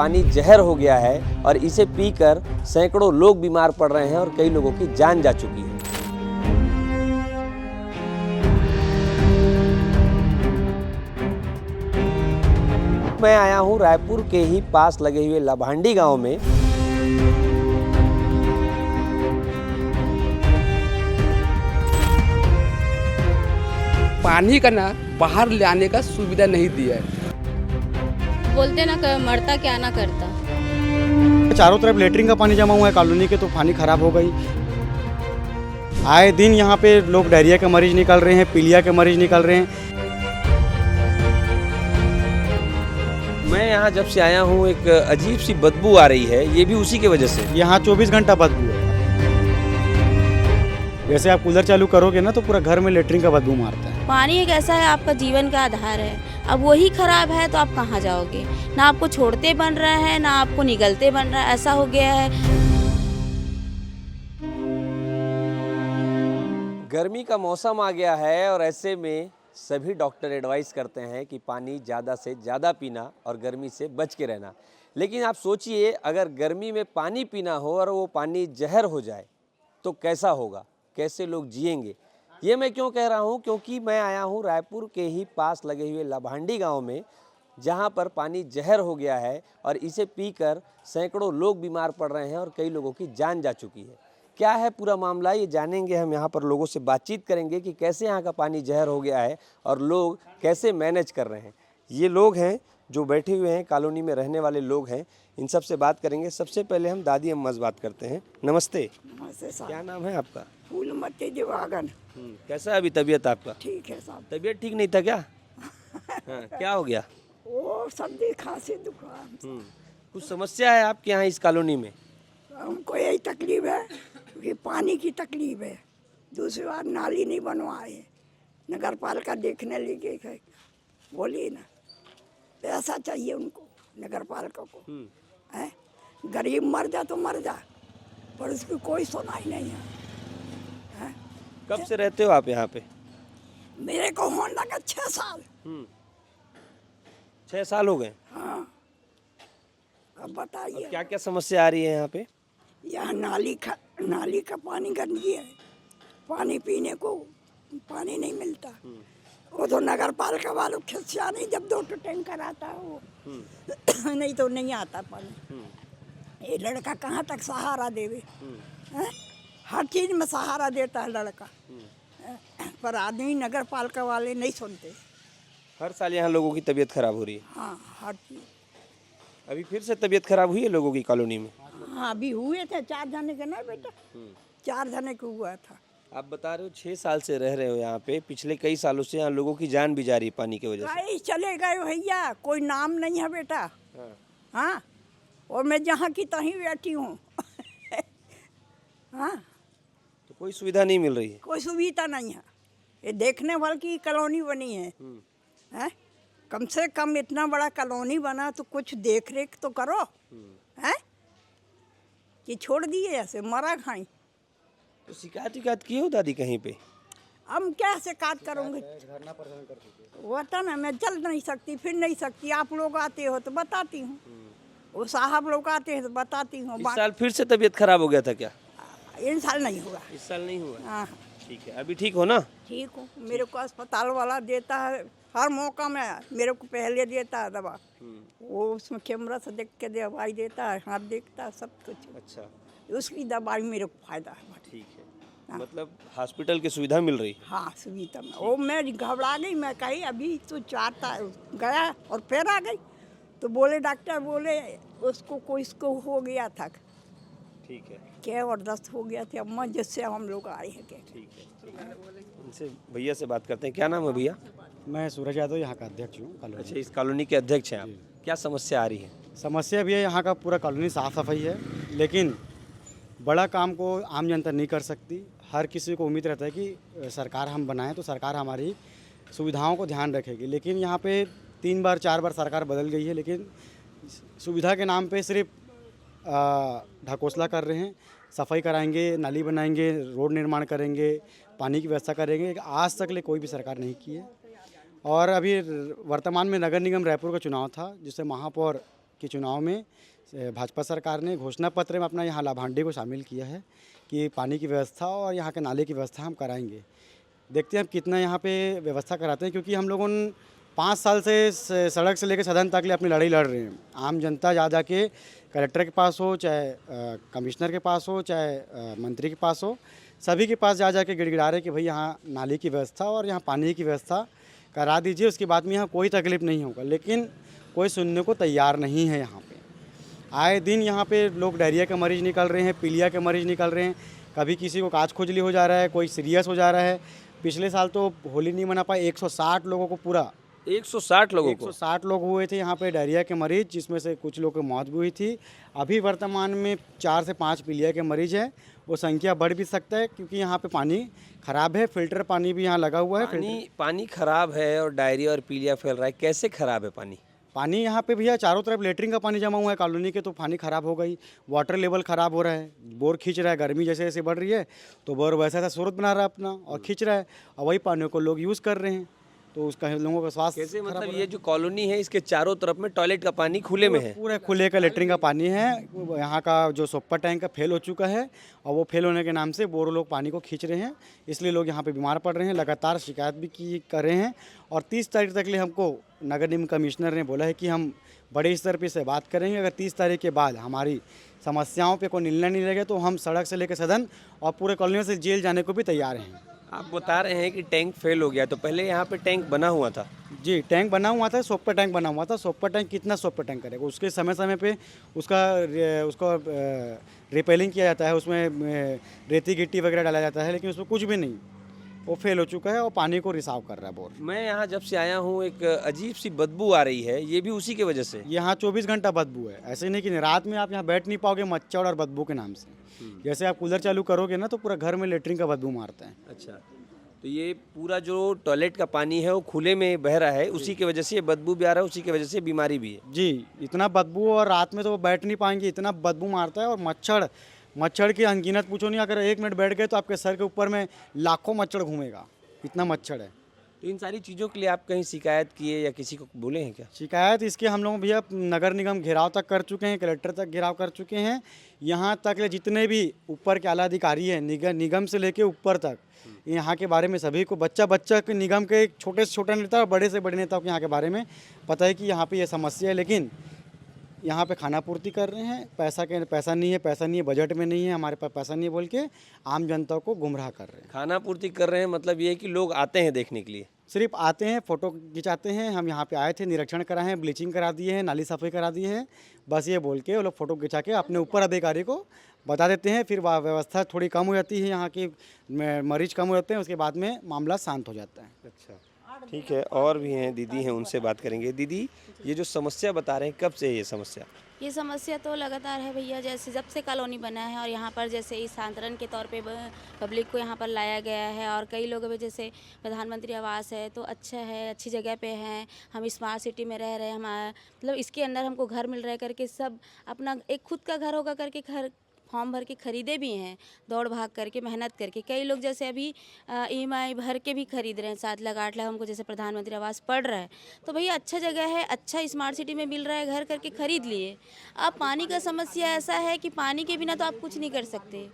पानी जहर हो गया है और इसे पीकर सैकड़ों लोग बीमार पड़ रहे हैं और कई लोगों की जान जा चुकी है। मैं आया हूं रायपुर के ही पास लगे हुए लाभांडी गांव में। पानी का ना बाहर ले आने का सुविधा नहीं दिया है। बोलते ना मरता क्या ना करता। चारों तरफ लेटरिन का पानी जमा हुआ है कॉलोनी के, तो पानी खराब हो गई। आए दिन यहाँ पे लोग डायरिया के मरीज निकल रहे हैं, पीलिया के मरीज निकल रहे हैं। मैं यहाँ जब से आया हूँ एक अजीब सी बदबू आ रही है, ये भी उसी की वजह से। यहाँ 24 घंटा बदबू है। जैसे आप कूलर चालू करोगे ना तो पूरा घर में लेटरिन का बदबू मारता है। पानी एक ऐसा है, आपका जीवन का आधार है। अब वही खराब है तो आप कहाँ जाओगे? ना आपको छोड़ते बन रहा है, ना आपको निगलते बन रहा है। ऐसा हो गया है। गर्मी का मौसम आ गया है और ऐसे में सभी डॉक्टर एडवाइस करते हैं कि पानी ज़्यादा से ज़्यादा पीना और गर्मी से बच के रहना। लेकिन आप सोचिए, अगर गर्मी में पानी पीना हो और वो पानी जहर हो जाए तो कैसा होगा, कैसे लोग जिएंगे। ये मैं क्यों कह रहा हूँ, क्योंकि मैं आया हूँ रायपुर के ही पास लगे हुए लाभांडी गांव में, जहाँ पर पानी जहर हो गया है और इसे पीकर सैकड़ों लोग बीमार पड़ रहे हैं और कई लोगों की जान जा चुकी है। क्या है पूरा मामला, ये जानेंगे हम। यहाँ पर लोगों से बातचीत करेंगे कि कैसे यहाँ का पानी जहर हो गया है और लोग कैसे मैनेज कर रहे हैं। ये लोग हैं जो बैठे हुए हैं, कॉलोनी में रहने वाले लोग हैं, इन सब से बात करेंगे। सबसे पहले हम दादी अम्मा से बात करते हैं। नमस्ते। नमस्ते साहब। क्या नाम है आपका? फूलमती दिवागन। कैसा है अभी तबीयत आपका? ठीक है साहब। तबीयत ठीक नहीं था क्या? हाँ, क्या हो गया? वो सर्दी खांसी जुकाम। कुछ समस्या है आपके यहाँ इस कॉलोनी में? हमको यही तकलीफ है कि पानी की तकलीफ है। दूसरी बार नाली नहीं बनवाए, नगर पालिका देखने लगी है, बोली ना पैसा चाहिए उनको, नगर पालिका को। है गरीब मर जा तो मर जा, पर उसकी कोई सुनाई नहीं है। कब से रहते हो आप यहाँ पे? मेरे को होने लगा 6 साल। 6 साल हो गए। हाँ, अब बताइए क्या क्या समस्या आ रही है यहाँ पे? यहाँ नाली का पानी गंदगी है, पानी पीने को पानी नहीं मिलता। वो तो नगर पालिका वालों खिस्सा नहीं, जब 2 टैंकर आता है वो नहीं तो नहीं आता पानी। ये लड़का कहाँ तक सहारा देवे? हर चीज में सहारा देता है लड़का, पर आदमी नगर पालिका वाले नहीं सुनते। हर साल यहाँ लोगों की तबीयत खराब हो रही है। हाँ, हर चीज। अभी फिर से तबीयत खराब हुई है लोगों की कॉलोनी में? हाँ, अभी हुए थे 4 जने के ना बेटा, 4 जने को हुआ था। आप बता रहे हो 6 साल से रह रहे हो यहाँ पे, पिछले कई सालों से यहाँ लोगों की जान भी जा रही है पानी की वजह से। कहीं चले गए भैया, कोई नाम नहीं है बेटा। हाँ, और मैं जहाँ की तहीं बैठी हूँ। हाँ, तो कोई सुविधा नहीं मिल रही है? कोई सुविधा नहीं है। ये देखने वाले की कॉलोनी बनी है। हैं? कम से कम इतना बड़ा कॉलोनी बना तो कुछ देख रेख तो करो। हैं? कि छोड़ दिए ऐसे मरा खाई। तो शिकायत किए हो दादी कहीं पे? हम क्या शिकायत करूँगी? वो तो ना, मैं चल नहीं सकती, फिर नहीं सकती। आप लोग आते हो तो बताती हूँ, वो साहब लोग आते हैं तो बताती हूँ। इस साल फिर से तबीयत खराब हो गया था क्या? इन साल नहीं हुआ। इस साल नहीं हुआ? हाँ, ठीक है, अभी ठीक हो ना? ठीक हूँ। मेरे को अस्पताल वाला देता है हर मौका में, मेरे को पहले देता है दवा। वो उसमें कैमरा से देख के दवाई देता है, हाथ देखता है, सब कुछ। अच्छा, उसकी दवाई मेरे को फायदा है। ठीक है। मतलब हॉस्पिटल की सुविधा मिल रही है? हाँ, सुविधा में। वो मैं घबरा गई, मैं कही अभी तो 4 था गया और फिर आ गई, तो बोले डॉक्टर बोले उसको कोई इसको हो गया था। ठीक है, क्या और 10 हो गया था अम्मा, जिससे हम लोग आए हैं। क्या ठीक है। इनसे भैया से बात करते हैं। क्या नाम है भैया? मैं सूरज यादव यहाँ का अध्यक्ष हूँ कॉलोनी। अच्छा, इस कॉलोनी के अध्यक्ष हैं आप। क्या समस्या आ रही है? समस्या भी है, यहाँ का पूरा कॉलोनी साफ़ सफाई है, लेकिन बड़ा काम को आम जनता नहीं कर सकती। हर किसी को उम्मीद रहता है कि सरकार हम बनाएं तो सरकार हमारी सुविधाओं को ध्यान रखेगी, लेकिन यहाँ पे 3 बार 4 बार सरकार बदल गई है, लेकिन सुविधा के नाम पे सिर्फ ढकोसला कर रहे हैं। सफाई कराएंगे, नाली बनाएंगे, रोड निर्माण करेंगे, पानी की व्यवस्था करेंगे, आज तक ले कोई भी सरकार नहीं की है। और अभी वर्तमान में नगर निगम रायपुर का चुनाव था, जिससे महापौर के चुनाव में भाजपा सरकार ने घोषणा पत्र में अपना यहाँ लाभांडी को शामिल किया है कि पानी की व्यवस्था और यहाँ के नाले की व्यवस्था हम कराएंगे। देखते हैं हम कितना यहाँ पे व्यवस्था कराते हैं, क्योंकि हम लोगों 5 साल से सड़क से लेकर सदन तक ले अपनी लड़ाई लड़ रहे हैं। आम जनता जा के कलेक्टर के पास हो, चाहे कमिश्नर के पास हो, चाहे मंत्री के पास हो, सभी के पास जा के गिड़गिड़ा रहे कि भाई यहाँ नाली की व्यवस्था और यहाँ पानी की व्यवस्था करा दीजिए, उसके बाद में यहाँ कोई तकलीफ़ नहीं होगा। लेकिन कोई सुनने को तैयार नहीं है। यहाँ पे आए दिन यहाँ पे लोग डायरिया के मरीज़ निकल रहे हैं, पीलिया के मरीज़ निकल रहे हैं, कभी किसी को काज खुजली हो जा रहा है, कोई सीरियस हो जा रहा है। पिछले साल तो होली नहीं मना पाए, 160 लोगों को पूरा 160 लोगों को 160 लोग हुए थे यहाँ पे डायरिया के मरीज, जिसमें से कुछ लोगों की मौत भी हुई थी। अभी वर्तमान में 4 से 5 पीलिया के मरीज हैं। वो संख्या बढ़ भी सकता है, क्योंकि यहाँ पे पानी ख़राब है। फिल्टर पानी भी यहाँ लगा हुआ है। पानी खराब है और डायरिया और पीलिया फैल रहा है। कैसे खराब है पानी यहाँ पे भैया चारों तरफ लेटरिन का पानी जमा हुआ है कॉलोनी के, तो पानी ख़राब हो गई। वाटर लेवल ख़राब हो रहा है, बोर खींच रहा है। गर्मी जैसे जैसे बढ़ रही है तो बोर वैसा वैसा स्रोत बना रहा है अपना और खींच रहा है, और वही पानी को लोग यूज़ कर रहे हैं, तो उसका लोगों का स्वास्थ्य कैसे? मतलब ये जो कॉलोनी है इसके चारों तरफ में टॉयलेट का पानी खुले में है, पूरा खुले का लेटरिन का पानी है। यहाँ का जो सुपर टैंक का फेल हो चुका है, और वो फेल होने के नाम से बोरो लोग पानी को खींच रहे हैं, इसलिए लोग यहाँ पे बीमार पड़ रहे हैं। लगातार शिकायत भी कर रहे हैं, और 30 तारीख तक लिए हमको नगर निगम कमिश्नर ने बोला है कि हम बड़े स्तर पर से बात करेंगे। अगर 30 तारीख के बाद हमारी समस्याओं पे कोई निर्णय नहीं लगेगा तो हम सड़क से लेकर सदन और पूरे कॉलोनी से जेल जाने को भी तैयार हैं। आप बता रहे हैं कि टैंक फेल हो गया, तो पहले यहाँ पे टैंक बना हुआ था? जी, टैंक बना हुआ था, सुपर टैंक बना हुआ था। सुपर टैंक कितना सुपर टैंक करेगा? उसके समय समय पे उसको रिपेलिंग किया जाता है, उसमें रेती गिट्टी वगैरह डाला जाता है, लेकिन उसमें कुछ भी नहीं। वो फेल हो चुका है और पानी को रिसाव कर रहा है बोर। मैं यहाँ जब से आया हूँ एक अजीब सी बदबू आ रही है, ये भी उसी की वजह से? यहाँ 24 घंटा बदबू है। ऐसे नहीं कि रात में आप यहाँ बैठ नहीं पाओगे मच्छर और बदबू के नाम से। जैसे आप कूलर चालू करोगे ना तो पूरा घर में लेटरिन का बदबू मारता है। अच्छा, तो ये पूरा जो टॉयलेट का पानी है वो खुले में बह रहा है, उसी की वजह से ये बदबू भी आ रहा है, उसी की वजह से बीमारी भी है। जी, इतना बदबू, और रात में तो वो बैठ नहीं पाएंगे, इतना बदबू मारता है। और मच्छर की अनगिनत पूछो नहीं। अगर 1 मिनट बैठ गए तो आपके सर के ऊपर में लाखों मच्छर घूमेगा, इतना मच्छर है। तो इन सारी चीज़ों के लिए आप कहीं शिकायत किए या किसी को बोले हैं क्या? शिकायत इसके हम लोग भैया नगर निगम घेराव तक कर चुके हैं, कलेक्टर तक घेराव कर चुके हैं। यहाँ तक जितने भी ऊपर के आला अधिकारी हैं, निगम से लेके ऊपर तक, यहाँ के बारे में सभी को बच्चा के निगम के छोटे से छोटा नेता और बड़े से बड़े नेताओं को यहाँ के बारे में पता है कि यहाँ पे ये समस्या है। लेकिन यहाँ पे खाना पूर्ति कर रहे हैं, पैसा नहीं है, बजट में नहीं है, हमारे पास पैसा नहीं है बोल के आम जनता को गुमराह कर रहे हैं। खाना पूर्ति कर रहे हैं मतलब ये है कि लोग आते हैं देखने के लिए? सिर्फ आते हैं, फ़ोटो खिंचाते हैं। हम यहाँ पे आए थे, निरीक्षण कराए हैं, ब्लीचिंग करा दिए हैं, नाली सफाई करा दी है, बस ये बोल के वो लोग फ़ोटो खिंचा के अपने ऊपर अधिकारी को बता देते हैं। फिर व्यवस्था थोड़ी कम हो जाती है, यहाँ की मरीज कम हो जाते हैं, उसके बाद में मामला शांत हो जाता है। अच्छा, ठीक है। और भी हैं, दीदी हैं, उनसे बात करेंगे। दीदी, ये जो समस्या बता रहे हैं, कब से है ये समस्या? ये समस्या तो लगातार है भैया, जैसे जब से कॉलोनी बना है और यहाँ पर जैसे इस सांतरण के तौर पे पब्लिक को यहाँ पर लाया गया है, और कई लोगों में जैसे प्रधानमंत्री आवास है तो अच्छा है, अच्छी जगह पे हैं, हम स्मार्ट सिटी में रह रहे हैं, हमारा मतलब इसके अंदर हमको घर मिल रहा है करके, सब अपना एक खुद का घर होगा करके घर फॉर्म भर के खरीदे भी हैं, दौड़ भाग करके मेहनत करके। कई लोग जैसे अभी EMI भर के भी खरीद रहे हैं, 7 लाख 8 लाख हमको जैसे प्रधानमंत्री आवास पड़ रहा है। तो भैया अच्छा जगह है, अच्छा स्मार्ट सिटी में मिल रहा है, घर करके खरीद लिए। अब पानी का समस्या ऐसा है कि पानी के बिना तो आप कुछ नहीं कर सकते।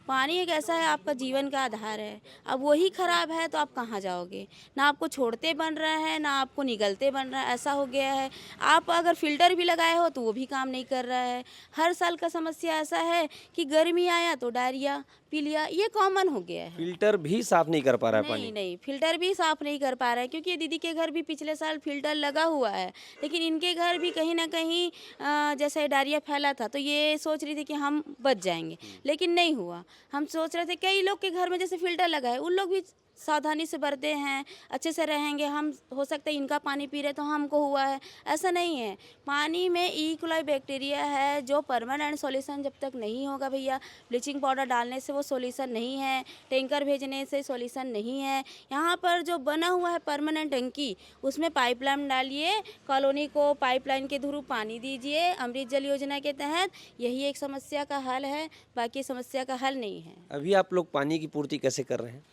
पानी एक ऐसा है, आपका जीवन का आधार है। अब वही ख़राब है तो आप कहाँ जाओगे? ना आपको छोड़ते बन रहा है, ना आपको निगलते बन रहा है, ऐसा हो गया है। आप अगर फ़िल्टर भी लगाए हो तो वो भी काम नहीं कर रहा है। हर साल का समस्या ऐसा है कि गर्मी आया तो डायरिया, पीलिया, ये कॉमन हो गया है। फिल्टर भी साफ नहीं कर पा रहा है पानी? नहीं, फिल्टर भी साफ नहीं कर पा रहा है, क्योंकि ये दीदी के घर भी पिछले साल फिल्टर लगा हुआ है, लेकिन इनके घर भी कहीं ना कहीं जैसे डायरिया फैला था, तो ये सोच रही थी कि हम बच जाएंगे, लेकिन नहीं हुआ। हम सोच रहे थे कई लोग के घर में जैसे फिल्टर लगा है, उन लोग भी सावधानी से बरते हैं, अच्छे से रहेंगे। हम हो सकता है इनका पानी पी रहे तो हमको हुआ है, ऐसा नहीं है। पानी में ई कोलाई बैक्टीरिया है, जो परमानेंट सॉल्यूशन जब तक नहीं होगा भैया, ब्लीचिंग पाउडर डालने से वो सॉल्यूशन नहीं है, टैंकर भेजने से सॉल्यूशन नहीं है। यहाँ पर जो बना हुआ है परमानेंट टंकी, उसमें पाइपलाइन डालिए, कॉलोनी को पाइपलाइन के थ्रू पानी दीजिए, अमृत जल योजना के तहत। यही एक समस्या का हल है, बाकी समस्या का हल नहीं है। अभी आप लोग पानी की पूर्ति कैसे कर रहे हैं?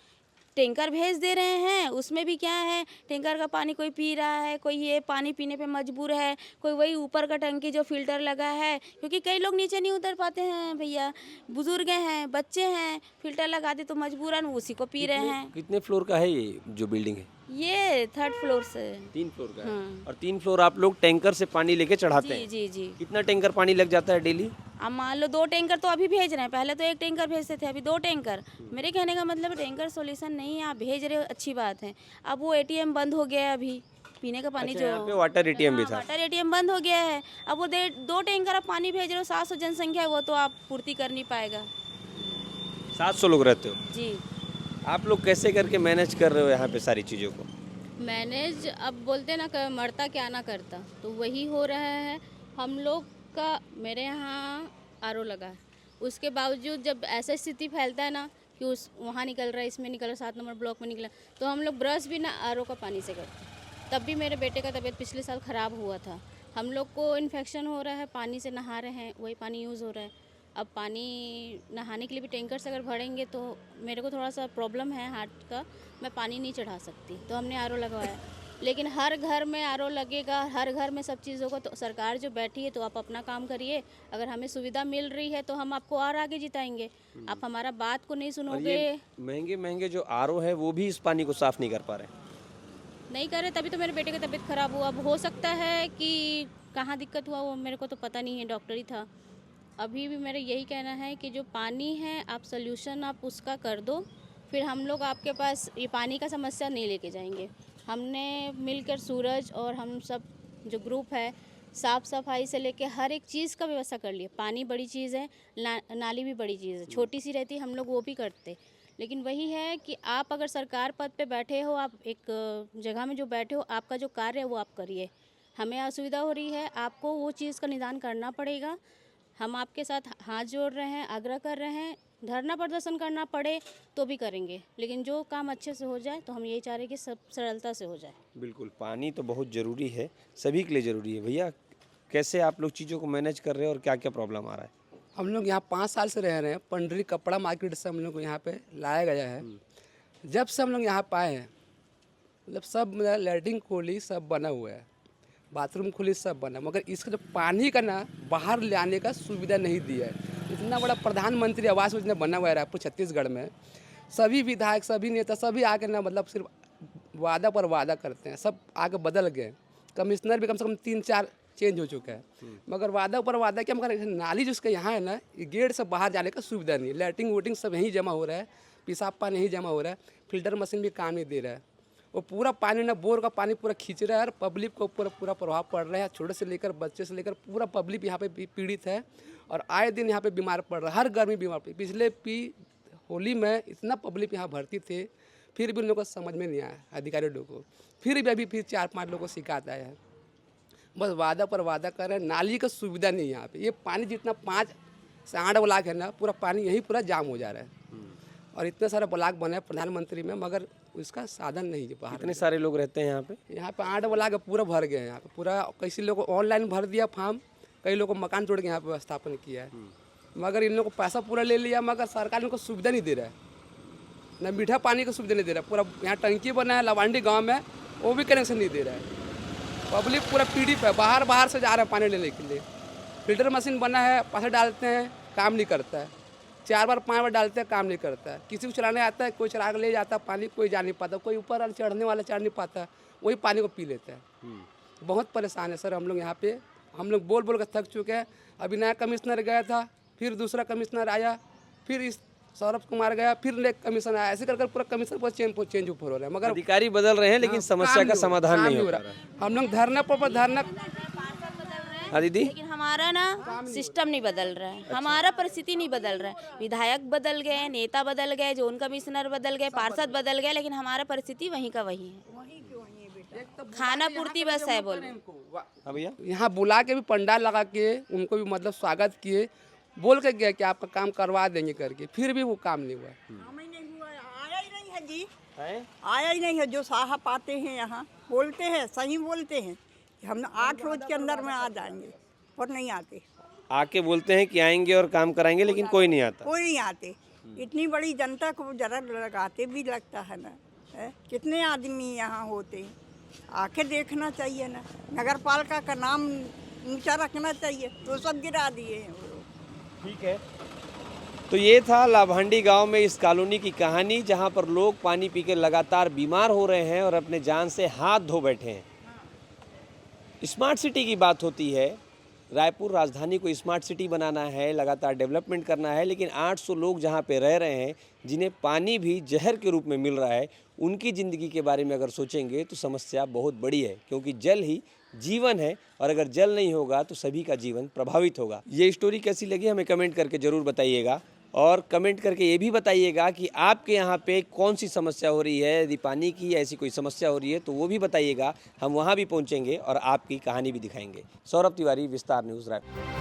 टैंकर भेज दे रहे हैं, उसमें भी क्या है, टैंकर का पानी कोई पी रहा है, कोई ये पानी पीने पे मजबूर है, कोई वही ऊपर का टंकी जो फिल्टर लगा है, क्योंकि कई लोग नीचे नहीं उतर पाते हैं भैया, बुजुर्ग हैं, बच्चे हैं, फिल्टर लगा दे तो मजबूरन उसी को पी रहे हैं। कितने फ्लोर का है ये जो बिल्डिंग है? ये 3rd फ्लोर से। 3 फ्लोर का है। हाँ। और 3 फ्लोर आप लोग टैंकर से पानी लेके चढ़ाते जी हैं? जी जी। कितना टैंकर पानी लग जाता है डेली? अब मान लो 2 टैंकर तो अभी भेज रहे हैं, पहले तो 1 टैंकर भेजते थे, अभी 2 टैंकर। मेरे कहने का मतलब टैंकर सॉल्यूशन नहीं है, आप भेज रहे हो अच्छी बात है। अब वो एटीएम बंद हो गया है अभी, पीने का पानी अच्छा, जो यहाँ पे वाटर एटीएम भी हाँ, था। वाटर एटीएम बंद हो गया है। अब वो 2 टैंकर आप पानी भेज रहे हो, 700 जनसंख्या है, वो तो आप पूर्ति कर नहीं पाएगा। 700 लोग रहते हो? जी। आप लोग कैसे करके मैनेज कर रहे हो यहाँ पे सारी चीज़ों को? मैनेज अब बोलते ना मरता क्या ना करता, तो वही हो रहा है। हम लोग का मेरे यहाँ आरओ लगा है, उसके बावजूद जब ऐसा स्थिति फैलता है ना कि उस वहाँ निकल रहा है, इसमें निकल रहा है, 7 नंबर ब्लॉक में निकला, तो हम लोग ब्रश भी ना आरओ का पानी से करते। तब भी मेरे बेटे का तबीयत पिछले साल ख़राब हुआ था। हम लोग को इन्फेक्शन हो रहा है, पानी से नहा रहे हैं, वही पानी यूज़ हो रहा है। अब पानी नहाने के लिए भी टैंकर से अगर भरेंगे तो मेरे को थोड़ा सा प्रॉब्लम है हार्ट का, मैं पानी नहीं चढ़ा सकती, तो हमने आरओ लगवाया। लेकिन हर घर में आरओ लगेगा, हर घर में सब चीज़ होगा, तो सरकार जो बैठी है तो आप अपना काम करिए। अगर हमें सुविधा मिल रही है तो हम आपको और आगे जिताएंगे। आप हमारा बात को नहीं और सुनोगे, ये महंगे महंगे जो आरओ है वो भी इस पानी को साफ नहीं कर पा रहे। नहीं करे, तभी तो मेरे बेटे की तबीयत ख़राब हुआ। अब हो सकता है कि कहाँ दिक्कत हुआ वो मेरे को तो पता नहीं है, डॉक्टर ही था। अभी भी मेरा यही कहना है कि जो पानी है आप सोल्यूशन आप उसका कर दो, फिर हम लोग आपके पास ये पानी का समस्या नहीं लेके जाएंगे। हमने मिलकर सूरज और हम सब जो ग्रुप है, साफ़ सफाई से लेके हर एक चीज़ का व्यवस्था कर लिया। पानी बड़ी चीज़ है, नाली भी बड़ी चीज़ है, छोटी सी रहती हम लोग वो भी करते। लेकिन वही है कि आप अगर सरकार पद पे बैठे हो, आप एक जगह में जो बैठे हो, आपका जो कार्य है वो आप करिए। हमें असुविधा हो रही है, आपको वो चीज़ का निदान करना पड़ेगा। हम आपके साथ हाथ जोड़ रहे हैं, आग्रह कर रहे हैं, धरना प्रदर्शन करना पड़े तो भी करेंगे, लेकिन जो काम अच्छे से हो जाए तो हम यही चाह रहे हैं कि सब सरलता से हो जाए। बिल्कुल, पानी तो बहुत ज़रूरी है, सभी के लिए ज़रूरी है। भैया कैसे आप लोग चीज़ों को मैनेज कर रहे हो और क्या क्या प्रॉब्लम आ रहा है? हम लोग यहाँ 5 साल से रह रहे हैं। पंडरी कपड़ा मार्केट से हम लोग को यहाँ पे लाया गया है। जब से हम लोग यहाँ पाए हैं, मतलब सब लैट्रिन खोली सब बना हुआ है, बाथरूम खुली सब बना, मगर इसका जो पानी का ना बाहर ले आने का सुविधा नहीं दिया है। इतना बड़ा प्रधानमंत्री आवास योजना बना हुआ है रायपुर छत्तीसगढ़ में, सभी विधायक सभी नेता सभी आके ना मतलब सिर्फ वादा पर वादा करते हैं। सब आगे बदल गए, कमिश्नर भी कम से कम 3-4 चेंज हो चुका है, मगर वादा पर वादा क्या, मगर नाली जिसके यहाँ है ना, ये गेट से बाहर जाने का सुविधा नहीं है। लैट्रिन वोटिंग सब यहीं जमा हो रहा है, पेशाब पानी यहीं जमा हो रहा है, फिल्टर मशीन भी काम नहीं दे रहा है। वो पूरा पानी ना बोर का पानी पूरा खींच रहा है और पब्लिक को पूरा प्रभाव पड़ रहा है। छोटे से लेकर बच्चे से लेकर पूरा पब्लिक यहाँ पे पीड़ित है और आए दिन यहाँ पे बीमार पड़ रहा है, हर गर्मी बीमार पड़ी। पिछले होली में इतना पब्लिक यहाँ भर्ती थे, फिर भी उन लोगों को समझ में नहीं आया अधिकारी लोगों को, फिर भी अभी 4-5 लोगों को शिकायत आया है। बस वादा पर वादा कर रहे हैं, नाली का सुविधा नहीं है यहाँ पे। ये पानी जितना 5 से 8 ब्लॉक है ना, पूरा पानी यहीं पूरा जाम हो जा रहा है और इतने सारे ब्लॉक बने हैं प्रधानमंत्री में, मगर उसका साधन नहीं है बाहर। कितने सारे लोग रहते हैं यहाँ पे? यहाँ पे 8 ब्लॉक पूरा भर गए हैं यहाँ पे पूरा। किसी लोग को ऑनलाइन भर दिया फॉर्म, कई लोगों को मकान तोड़ के यहाँ पे व्यवस्थापन किया है, मगर इन लोगों को पैसा पूरा ले लिया, मगर सरकार इनको सुविधा नहीं दे रहा है, ना मीठा पानी की सुविधा नहीं दे रहा है। पूरा यहाँ टंकी बना है लवांडी गाँव में, वो भी कनेक्शन नहीं दे रहा है। पब्लिक पूरा पीड़ित है, बाहर से जा रहे हैं पानी लेने के लिए। फिल्टर मशीन बना है, पैसे डालते हैं, काम नहीं करता है। 4 बार 5 बार डालते हैं, काम नहीं करता है। किसी को चलाने आता है, कोई चला के ले जाता है पानी, कोई जा नहीं पाता, कोई ऊपर चढ़ने वाला चढ़ नहीं पाता, वही पानी को पी लेता है। बहुत परेशान है सर हम लोग यहाँ पे। हम लोग बोल के थक चुके हैं। अभी नया कमिश्नर गया था, फिर दूसरा कमिश्नर आया, फिर इस सौरभ कुमार गया, फिर एक कमीशन आया, ऐसे कर पूरा कमीशन पर चेंज ऊपर हो रहा है, मगर अधिकारी बदल रहे हैं लेकिन समस्या का समाधान नहीं हो रहा। हम लोग धरना पर धरना। हाँ दीदी, लेकिन हमारा ना सिस्टम नहीं बदल रहा है, हमारा परिस्थिति नहीं बदल रहा है। विधायक बदल गए, नेता बदल गए, जोन कमिश्नर बदल गए, पार्षद बदल गए, लेकिन हमारा परिस्थिति वहीं का वही है। खाना पूर्ति बस है बोलो। हाँ भैया, यहाँ बुला के भी पंडाल लगा के उनको भी मतलब स्वागत किए, बोल के गया कि आपका काम करवा देंगे करके, फिर भी वो काम नहीं हुआ। आया ही नहीं है जी, आया ही नहीं है। जो साहब आते हैं यहाँ बोलते हैं, सही बोलते हैं कि हम 8 रोज के अंदर में आ जाएंगे, और नहीं आते। आके बोलते हैं कि आएंगे और काम कराएंगे, लेकिन कोई नहीं आता। कोई नहीं आते। इतनी बड़ी जनता को जरा लगाते भी लगता है ना, है? कितने आदमी यहाँ होते हैं, आके देखना चाहिए ना। नगर पालिका का नाम ऊंचा रखना चाहिए, तो सब गिरा दिए हैं वो लोग। ठीक है, तो ये था लाभांडी गांव में इस कॉलोनी की कहानी, जहां पर लोग पानी पी के लगातार बीमार हो रहे हैं और अपने जान से हाथ धो बैठे हैं। स्मार्ट सिटी की बात होती है, रायपुर राजधानी को स्मार्ट सिटी बनाना है, लगातार डेवलपमेंट करना है, लेकिन 800 लोग जहां पे रह रहे हैं, जिन्हें पानी भी जहर के रूप में मिल रहा है, उनकी ज़िंदगी के बारे में अगर सोचेंगे तो समस्या बहुत बड़ी है, क्योंकि जल ही जीवन है और अगर जल नहीं होगा तो सभी का जीवन प्रभावित होगा। ये स्टोरी कैसी लगी हमें कमेंट करके ज़रूर बताइएगा, और कमेंट करके ये भी बताइएगा कि आपके यहाँ पे कौन सी समस्या हो रही है, यदि पानी की ऐसी कोई समस्या हो रही है तो वो भी बताइएगा, हम वहाँ भी पहुँचेंगे और आपकी कहानी भी दिखाएंगे। सौरभ तिवारी, विस्तार न्यूज़, रायपुर।